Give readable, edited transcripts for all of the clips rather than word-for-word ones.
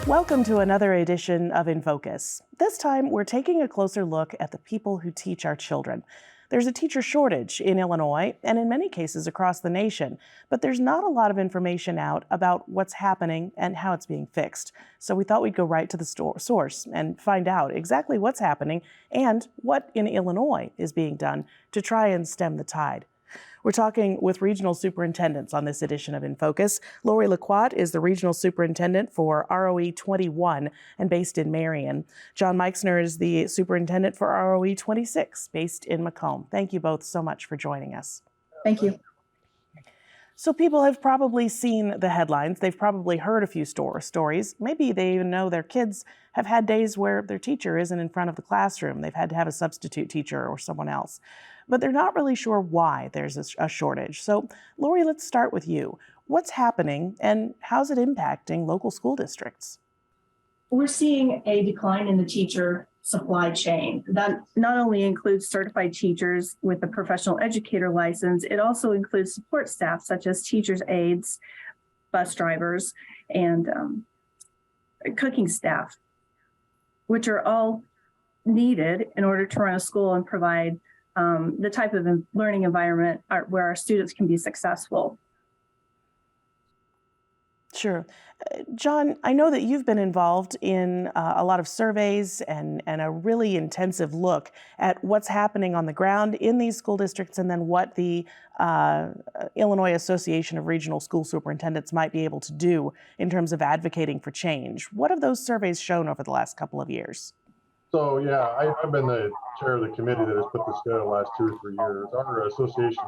Welcome to another edition of InFocus. This time, we're taking a closer look at the people who teach our children. There's a teacher shortage in Illinois and in many cases across the nation, but there's not a lot of information out about what's happening and how it's being fixed. So we thought we'd go right to the source and find out exactly what's happening and what in Illinois is being done to try and stem the tide. We're talking with regional superintendents on this edition of InFocus. Lori LaQuat is the regional superintendent for ROE 21 and based in Marion. John Meixner is the superintendent for ROE 26 based in Macomb. Thank you both so much for joining us. Thank you. So people have probably seen the headlines. They've probably heard a few stories. Maybe they even know their kids have had days where their teacher isn't in front of the classroom. They've had to have a substitute teacher or someone else. But they're not really sure why there's a shortage. So, Lori, let's start with you. What's happening and how's it impacting local school districts? We're seeing a decline in the teacher supply chain. That not only includes certified teachers with a professional educator license, it also includes support staff such as teachers' aides, bus drivers, and cooking staff, which are all needed in order to run a school and provide the type of learning environment where our students can be successful. Sure. John, I know that you've been involved in a lot of surveys and a really intensive look at what's happening on the ground in these school districts and then what the Illinois Association of Regional School Superintendents might be able to do in terms of advocating for change. What have those surveys shown over the last couple of years? So yeah, I've been the chair of the committee that has put this together the last 2 or 3 years. Our association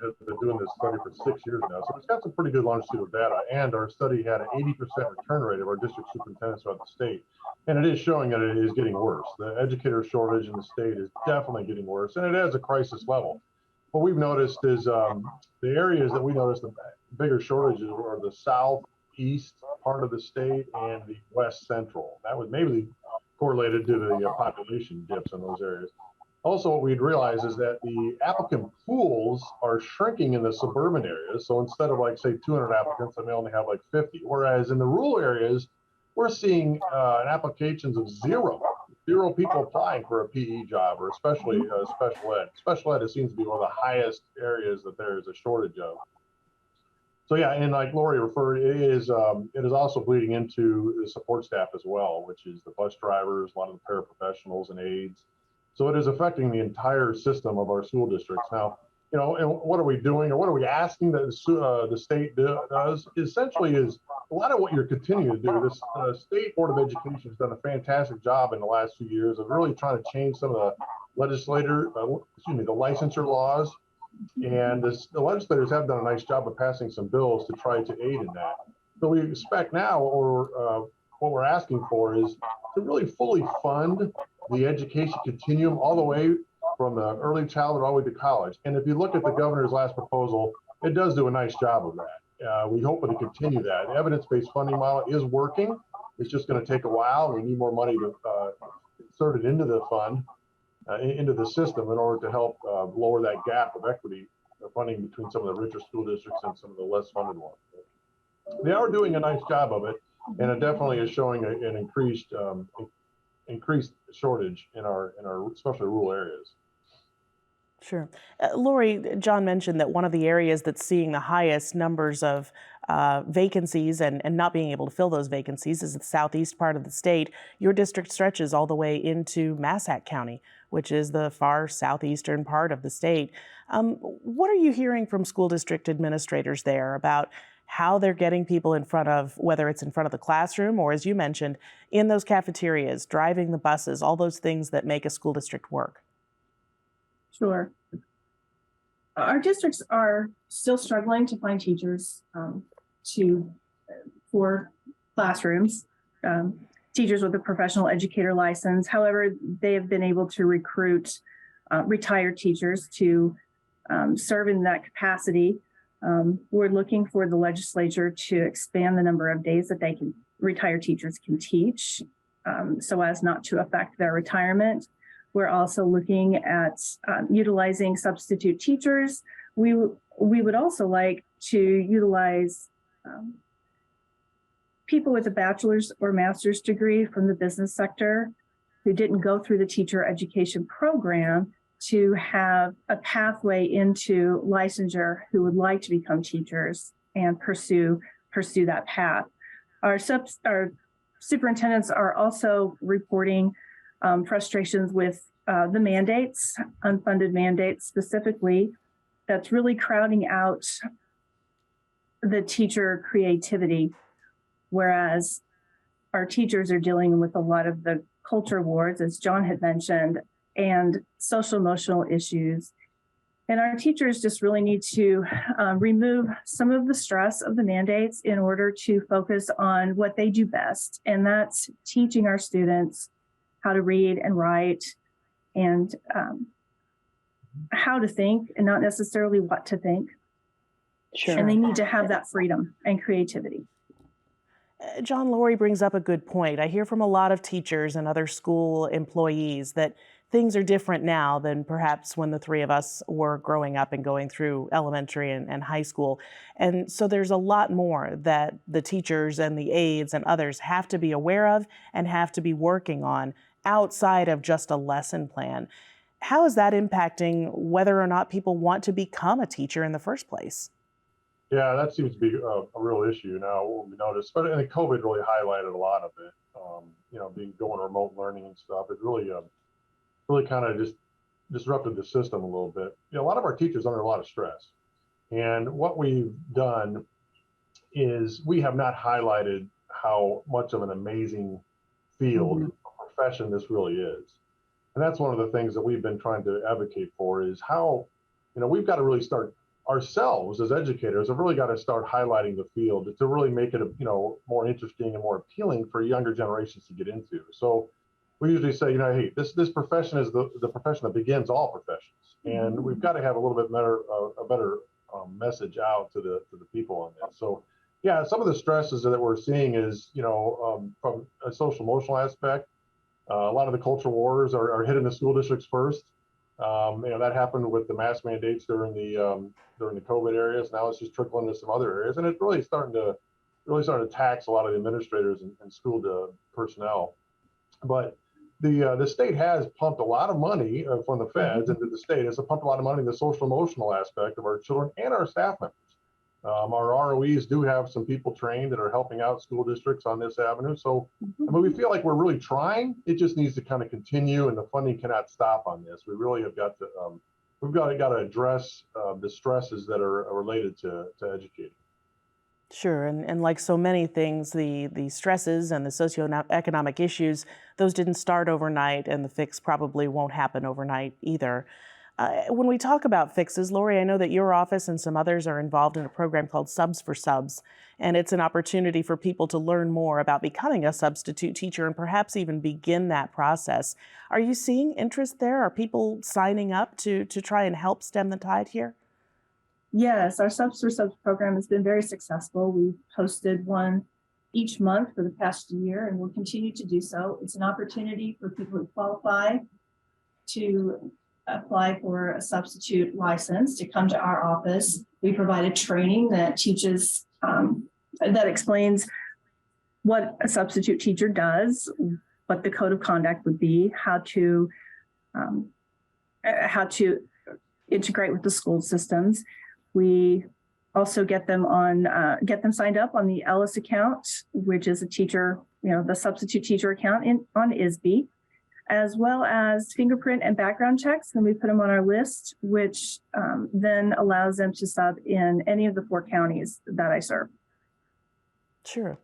has been doing this study for 6 years now, so it's got some pretty good longitudinal data. And our study had an 80% return rate of our district superintendents throughout the state, and it is showing that it is getting worse. The educator shortage in the state is definitely getting worse, and it is a crisis level. What we've noticed is the areas that we noticed the bigger shortages are the southeast part of the state and the west central. That was maybe correlated to the population dips in those areas. Also, what we'd realize is that the applicant pools are shrinking in the suburban areas. So instead of like, say, 200 applicants, they may only have like 50. Whereas in the rural areas, we're seeing applications of zero people applying for a PE job or especially special ed. Special ed seems to be one of the highest areas that there is a shortage of. So yeah, and like Lori referred, it is also bleeding into the support staff as well, which is the bus drivers, a lot of the paraprofessionals and aides. So it is affecting the entire system of our school districts. Now, you know, and what are we doing, or what are we asking that the state does? Essentially, is a lot of what you're continuing to do. This state board of education has done a fantastic job in the last few years of really trying to change some of the the licensure laws. And the legislators have done a nice job of passing some bills to try to aid in that. So we expect now, or what we're asking for is to really fully fund the education continuum all the way from the early childhood all the way to college. And if you look at the governor's last proposal, it does do a nice job of that. We hope to continue that. The evidence-based funding model is working. It's just going to take a while. We need more money to insert it into the fund. Into the system in order to help lower that gap of equity funding between some of the richer school districts and some of the less funded ones. They are doing a nice job of it, and it definitely is showing an increased shortage in our especially rural areas. Sure. Lori, John mentioned that one of the areas that's seeing the highest numbers of vacancies and not being able to fill those vacancies is the southeast part of the state. Your district stretches all the way into Massac County, which is the far southeastern part of the state. What are you hearing from school district administrators there about how they're getting people in front of, whether it's in front of the classroom or, as you mentioned, in those cafeterias, driving the buses, all those things that make a school district work? Sure. Our districts are still struggling to find teachers for classrooms, teachers with a professional educator license. However, they have been able to recruit retired teachers to serve in that capacity. We're looking for the legislature to expand the number of days that retired teachers can teach so as not to affect their retirement. We're also looking at utilizing substitute teachers. We, we would also like to utilize people with a bachelor's or master's degree from the business sector who didn't go through the teacher education program to have a pathway into licensure who would like to become teachers and pursue that path. Our superintendents are also reporting frustrations with the mandates, unfunded mandates specifically, that's really crowding out the teacher creativity, whereas our teachers are dealing with a lot of the culture wars, as John had mentioned, and social emotional issues. And our teachers just really need to remove some of the stress of the mandates in order to focus on what they do best. And that's teaching our students how to read and write and how to think and not necessarily what to think. Sure. And they need to have that freedom and creativity. John, Lori brings up a good point. I hear from a lot of teachers and other school employees that things are different now than perhaps when the three of us were growing up and going through elementary and high school. And so there's a lot more that the teachers and the aides and others have to be aware of and have to be working on outside of just a lesson plan. How is that impacting whether or not people want to become a teacher in the first place? Yeah, that seems to be a real issue now. What we noticed, but and COVID really highlighted a lot of it. Being going remote learning and stuff, it really kind of just disrupted the system a little bit. A lot of our teachers are under a lot of stress, and what we've done is we have not highlighted how much of an amazing field, profession this really is, and that's one of the things that we've been trying to advocate for is how we've got to really start ourselves as educators have really got to start highlighting the field to really make it more interesting and more appealing for younger generations to get into. So we usually say, hey, this profession is the profession that begins all professions, and we've got to have a little bit better a better message out to the people on this. So yeah, some of the stresses that we're seeing is from a social emotional aspect. A lot of the culture wars are hitting the school districts first. That happened with the mask mandates during the COVID areas. Now it's just trickling into some other areas, and it's really starting to tax a lot of the administrators and school personnel. But the state has pumped a lot of money from the feds into the state. It's pumped a lot of money in the social emotional aspect of our children and our staff members. Our ROEs do have some people trained that are helping out school districts on this avenue. So we feel like we're really trying. It just needs to kind of continue, and the funding cannot stop on this. We really have got to we've got to address the stresses that are related to educating. Sure, and like so many things, the stresses and the socioeconomic issues, those didn't start overnight, and the fix probably won't happen overnight either. When we talk about fixes, Lori, I know that your office and some others are involved in a program called Subs for Subs, and it's an opportunity for people to learn more about becoming a substitute teacher and perhaps even begin that process. Are you seeing interest there? Are people signing up to try and help stem the tide here? Yes, our Subs for Subs program has been very successful. We've hosted one each month for the past year, and we'll continue to do so. It's an opportunity for people who qualify to apply for a substitute license to come to our office. We provide a training that teaches, that explains what a substitute teacher does, what the code of conduct would be, how to integrate with the school systems. We also get them signed up on the Ellis account, which is a teacher, the substitute teacher account on ISB, as well as fingerprint and background checks. And we put them on our list, which then allows them to sub in any of the 4 counties that I serve. Sure.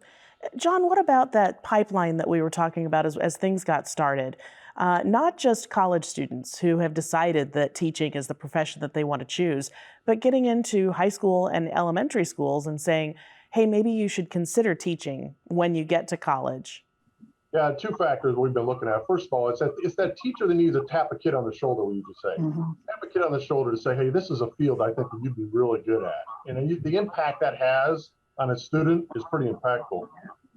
John, what about that pipeline that we were talking about as things got started? Not just college students who have decided that teaching is the profession that they want to choose, but getting into high school and elementary schools and saying, hey, maybe you should consider teaching when you get to college. Yeah, 2 factors we've been looking at. First of all, it's that teacher that needs to tap a kid on the shoulder, we usually say. Tap a kid on the shoulder to say, hey, this is a field I think that you'd be really good at. And the impact that has on a student is pretty impactful.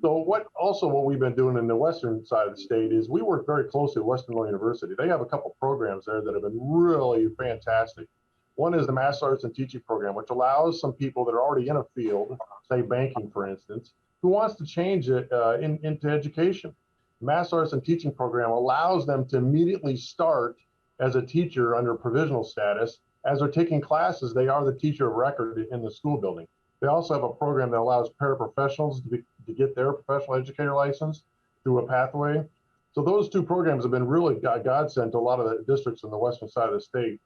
So what we've been doing in the western side of the state is we work very closely with Western Illinois University. They have a couple programs there that have been really fantastic. One is the Master Arts and Teaching program, which allows some people that are already in a field, say banking, for instance, who wants to change it into education. Master Arts and Teaching program allows them to immediately start as a teacher under provisional status. As they're taking classes, they are the teacher of record in the school building. They also have a program that allows paraprofessionals to get their professional educator license through a pathway. So those two programs have been really godsend to a lot of the districts in the western side of the state.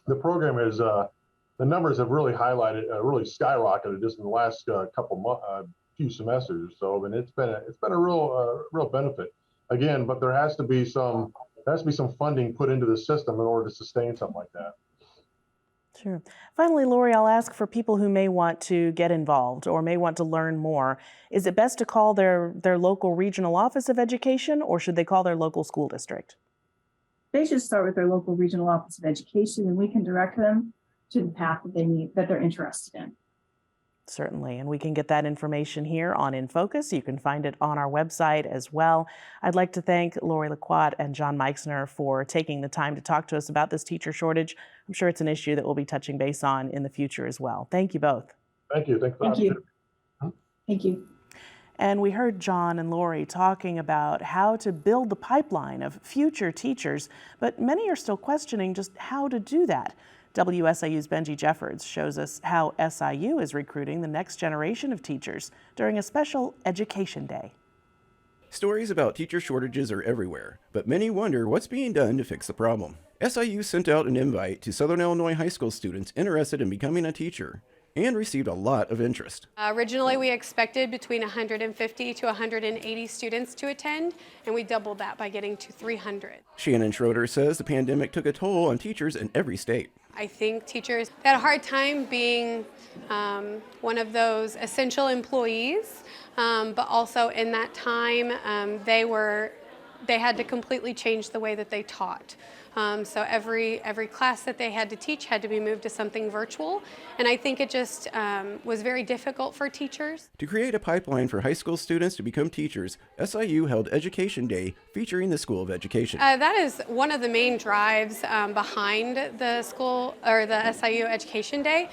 The program is, the numbers have really highlighted, really skyrocketed just in the last few semesters or so, and it's been a real benefit. Again, but there has to be some funding put into the system in order to sustain something like that. Sure. Finally, Lori, I'll ask for people who may want to get involved or may want to learn more. Is it best to call their local regional office of education, or should they call their local school district? They should start with their local regional office of education, and we can direct them to the path that they need, that they're interested in. Certainly, and we can get that information here on InFocus. You can find it on our website as well. I'd like to thank Lori LaQuat and John Meixner for taking the time to talk to us about this teacher shortage. I'm sure it's an issue that we'll be touching base on in the future as well. Thank you both. Thank you. Thank you. Thank you. And we heard John and Lori talking about how to build the pipeline of future teachers, but many are still questioning just how to do that. WSIU's Benji Jeffords shows us how SIU is recruiting the next generation of teachers during a special Education Day. Stories about teacher shortages are everywhere, but many wonder what's being done to fix the problem. SIU sent out an invite to Southern Illinois high school students interested in becoming a teacher and received a lot of interest. Originally, we expected between 150 to 180 students to attend, and we doubled that by getting to 300. Shannon Schroeder says the pandemic took a toll on teachers in every state. I think teachers had a hard time being one of those essential employees, but also in that time they had to completely change the way that they taught. So every class that they had to teach had to be moved to something virtual, and I think it just was very difficult for teachers. To create a pipeline for high school students to become teachers, SIU held Education Day featuring the School of Education. That is one of the main drives behind the school or the SIU Education Day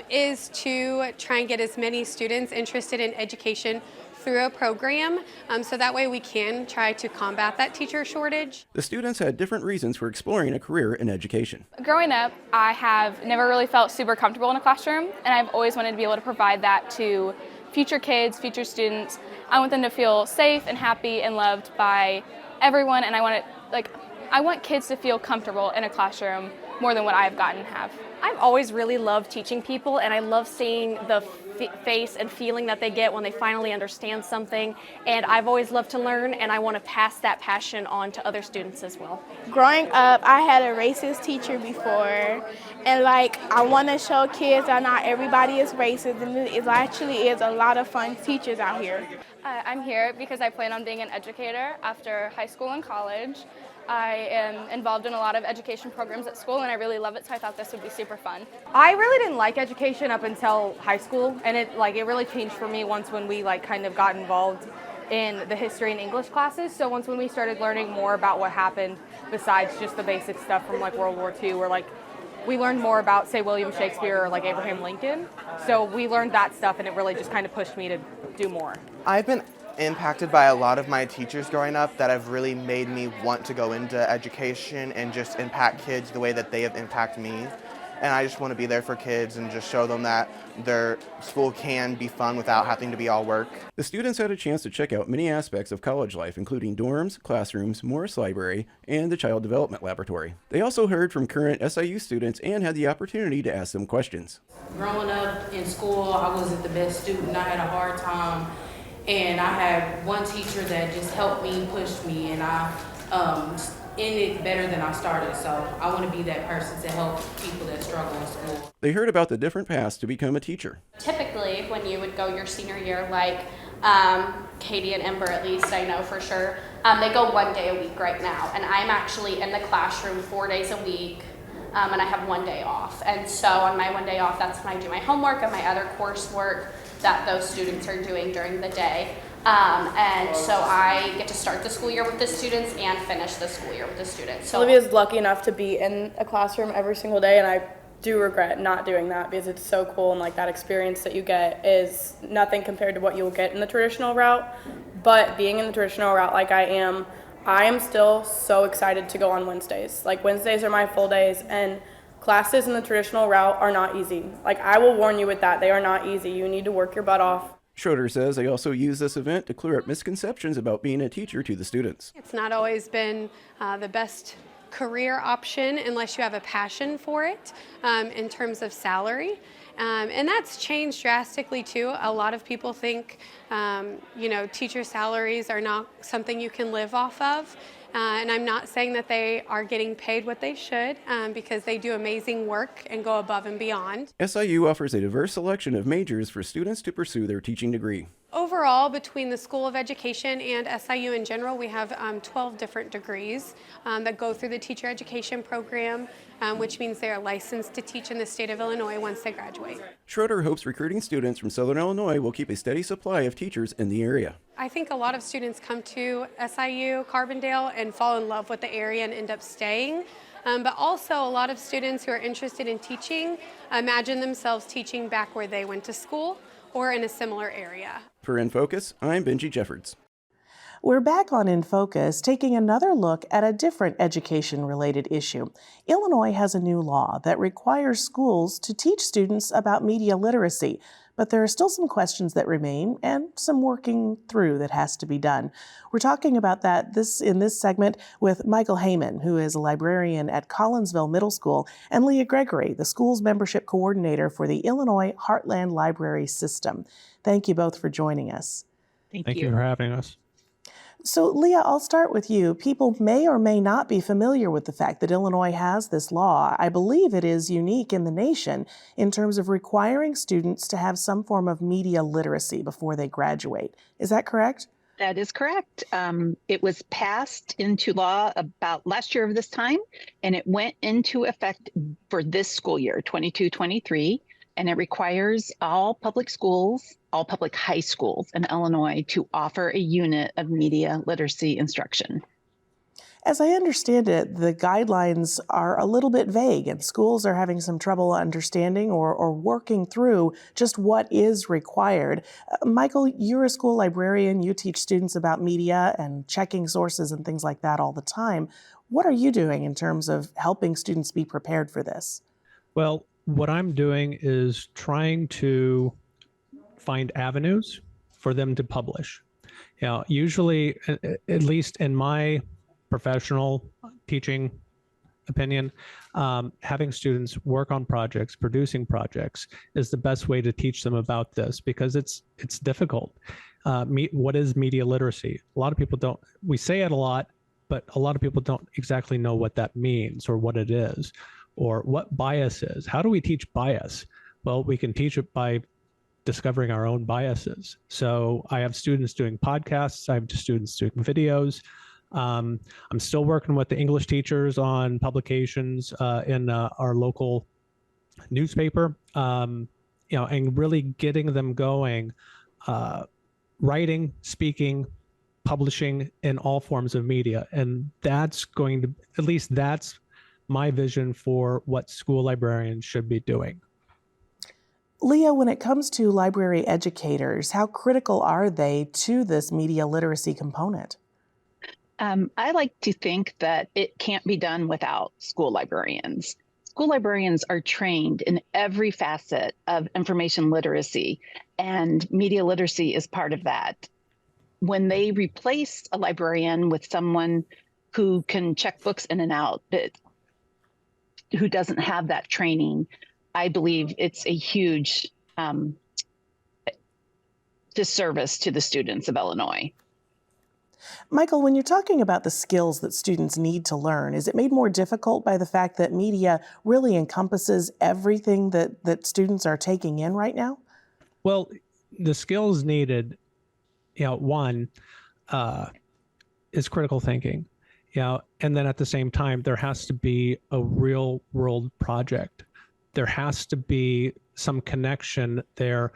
is to try and get as many students interested in education through a program, so that way we can try to combat that teacher shortage. The students had different reasons for exploring a career in education. Growing up, I have never really felt super comfortable in a classroom, and I've always wanted to be able to provide that to future kids, future students. I want them to feel safe and happy and loved by everyone, and I want kids to feel comfortable in a classroom more than what I've gotten to have. I've always really loved teaching people, and I love seeing the face and feeling that they get when they finally understand something. And I've always loved to learn, and I want to pass that passion on to other students as well. Growing up, I had a racist teacher before, and I want to show kids that not everybody is racist, and it actually is a lot of fun teachers out here. I'm here because I plan on being an educator after high school and college. I am involved in a lot of education programs at school, and I really love it, so I thought this would be super fun. I really didn't like education up until high school, and it really changed for me when we kind of got involved in the history and English classes. So when we started learning more about what happened besides just the basic stuff from World War II, where we learned more about, say, William Shakespeare or Abraham Lincoln. So we learned that stuff, and it really just kind of pushed me to do more. I've been impacted by a lot of my teachers growing up that have really made me want to go into education and just impact kids the way that they have impacted me. And I just want to be there for kids and just show them that their school can be fun without having to be all work. The students had a chance to check out many aspects of college life, including dorms, classrooms, Morris Library, and the Child Development Laboratory. They also heard from current SIU students and had the opportunity to ask them questions. Growing up in school, I wasn't the best student. I had a hard time. And I had one teacher that just helped me, pushed me, and I ended better than I started. So I want to be that person to help people that struggle in school. They heard about the different paths to become a teacher. Typically, when you would go your senior year, Katie and Ember, at least I know for sure, they go 1 day a week right now. And I'm actually in the classroom 4 days a week. And I have 1 day off. And so on my 1 day off, that's when I do my homework and my other coursework that those students are doing during the day. And so I get to start the school year with the students and finish the school year with the students. So Olivia's lucky enough to be in a classroom every single day, and I do regret not doing that because it's so cool, and like that experience that you get is nothing compared to what you'll get in the traditional route. But being in the traditional route like I am still so excited to go on Wednesdays. Like Wednesdays are my full days, and classes in the traditional route are not easy. Like I will warn you with that, they are not easy. You need to work your butt off. Schroeder says they also use this event to clear up misconceptions about being a teacher to the students. It's not always been the best career option unless you have a passion for it in terms of salary. And that's changed drastically too. A lot of people think, teacher salaries are not something you can live off of. And I'm not saying that they are getting paid what they should because they do amazing work and go above and beyond. SIU offers a diverse selection of majors for students to pursue their teaching degree. Overall, between the School of Education and SIU in general, we have 12 different degrees that go through the teacher education program, which means they are licensed to teach in the state of Illinois once they graduate. Schroeder hopes recruiting students from Southern Illinois will keep a steady supply of teachers in the area. I think a lot of students come to SIU, Carbondale, and fall in love with the area and end up staying. But also a lot of students who are interested in teaching imagine themselves teaching back where they went to school or in a similar area. For InFocus, I'm Benji Jeffords. We're back on InFocus, taking another look at a different education-related issue. Illinois has a new law that requires schools to teach students about media literacy, but there are still some questions that remain and some working through that has to be done. We're talking about that in this segment with Michael Heyman, who is a librarian at Collinsville Middle School, and Leah Gregory, the school's membership coordinator for the Illinois Heartland Library System. Thank you both for joining us. Thank you for having us. So, Leah, I'll start with you. People may or may not be familiar with the fact that Illinois has this law. I believe it is unique in the nation in terms of requiring students to have some form of media literacy before they graduate. Is that correct? That is correct. It was passed into law about last year of this time, and it went into effect for this school year, 22-23, and it requires all public schools, all public high schools in Illinois to offer a unit of media literacy instruction. As I understand it, the guidelines are a little bit vague, and schools are having some trouble understanding or working through just what is required. Michael, you're a school librarian. You teach students about media and checking sources and things like that all the time. What are you doing in terms of helping students be prepared for this? Well, what I'm doing is trying to find avenues for them to publish. Usually, at least in my professional teaching opinion, having students work on projects, producing projects is the best way to teach them about this because it's difficult. What is media literacy? A lot of people don't, we say it a lot, but a lot of people don't exactly know what that means or what it is or what bias is. How do we teach bias? Well, we can teach it by discovering our own biases. So I have students doing podcasts, I have students doing videos. I'm still working with the English teachers on publications in our local newspaper, and really getting them going, writing, speaking, publishing in all forms of media. And that's going to, at least that's my vision for what school librarians should be doing. Leah, when it comes to library educators, how critical are they to this media literacy component? I like to think that it can't be done without school librarians. School librarians are trained in every facet of information literacy, and media literacy is part of that. When they replace a librarian with someone who can check books in and out, but who doesn't have that training, I believe it's a huge disservice to the students of Illinois. Michael, when you're talking about the skills that students need to learn, is it made more difficult by the fact that media really encompasses everything that students are taking in right now? Well, the skills needed, one is critical thinking, and then at the same time, there has to be a real world project. There has to be some connection there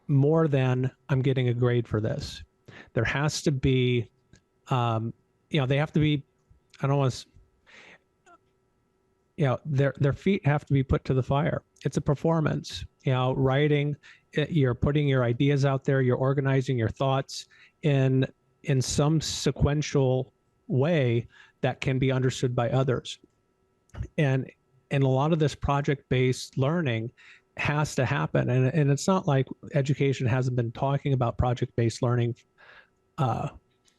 more than I'm getting a grade for this. There has to be, they have to be, I don't want to, their feet have to be put to the fire. It's a performance. Writing, you're putting your ideas out there, you're organizing your thoughts in some sequential way that can be understood by others. And a lot of this project-based learning has to happen. And it's not like education hasn't been talking about project-based learning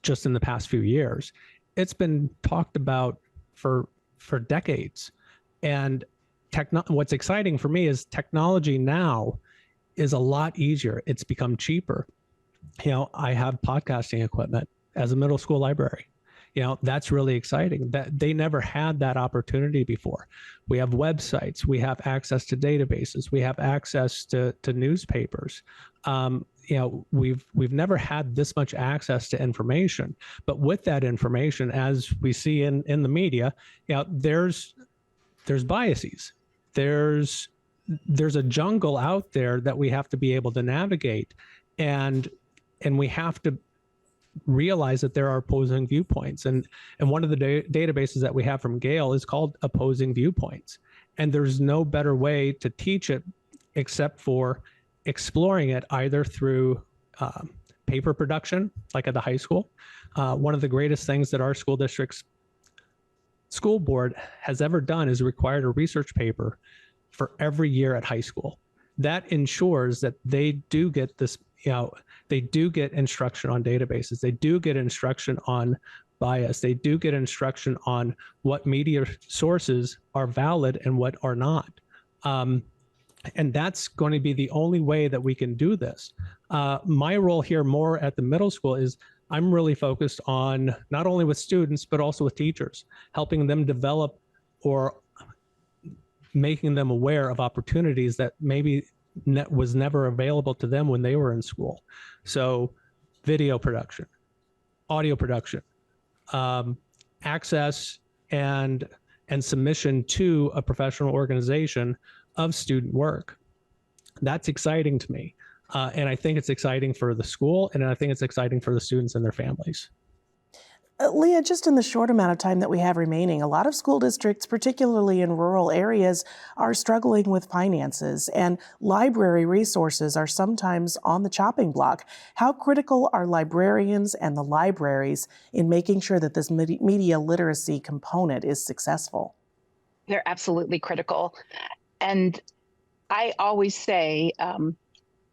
just in the past few years. It's been talked about for decades. And what's exciting for me is technology now is a lot easier. It's become cheaper. I have podcasting equipment as a middle school library. That's really exciting. That they never had that opportunity before. We have websites, we have access to databases, we have access to newspapers. We've never had this much access to information. But with that information, as we see in the media, there's biases. There's a jungle out there that we have to be able to navigate, and we have to realize that there are opposing viewpoints. And one of the databases that we have from Gale is called Opposing Viewpoints. And there's no better way to teach it except for exploring it either through paper production, like at the high school. One of the greatest things that our school district's school board has ever done is required a research paper for every year at high school. That ensures that they do get this, they do get instruction on databases. They do get instruction on bias. They do get instruction on what media sources are valid and what are not. And that's going to be the only way that we can do this. My role here more at the middle school is I'm really focused on not only with students, but also with teachers, helping them develop or making them aware of opportunities that maybe was never available to them when they were in school. So video production, audio production, access and submission to a professional organization of student work. That's exciting to me. And I think it's exciting for the school, and I think it's exciting for the students and their families. Leah, just in the short amount of time that we have remaining, a lot of school districts, particularly in rural areas, are struggling with finances, and library resources are sometimes on the chopping block. How critical are librarians and the libraries in making sure that this media literacy component is successful? They're absolutely critical. And I always say,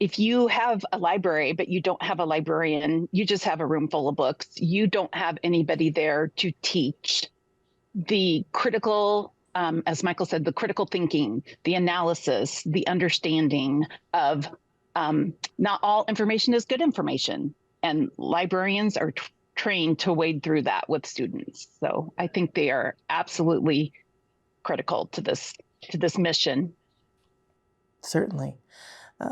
if you have a library, but you don't have a librarian, you just have a room full of books. You don't have anybody there to teach the critical, as Michael said, the critical thinking, the analysis, the understanding of not all information is good information. And librarians are trained to wade through that with students. So I think they are absolutely critical to this mission. Certainly.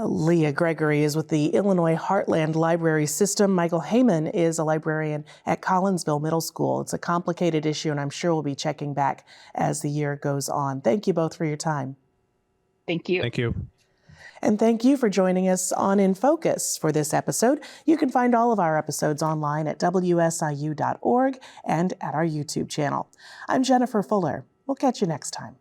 Leah Gregory is with the Illinois Heartland Library System. Michael Heyman is a librarian at Collinsville Middle School. It's a complicated issue, and I'm sure we'll be checking back as the year goes on. Thank you both for your time. Thank you. Thank you. And thank you for joining us on InFocus for this episode. You can find all of our episodes online at WSIU.org and at our YouTube channel. I'm Jennifer Fuller. We'll catch you next time.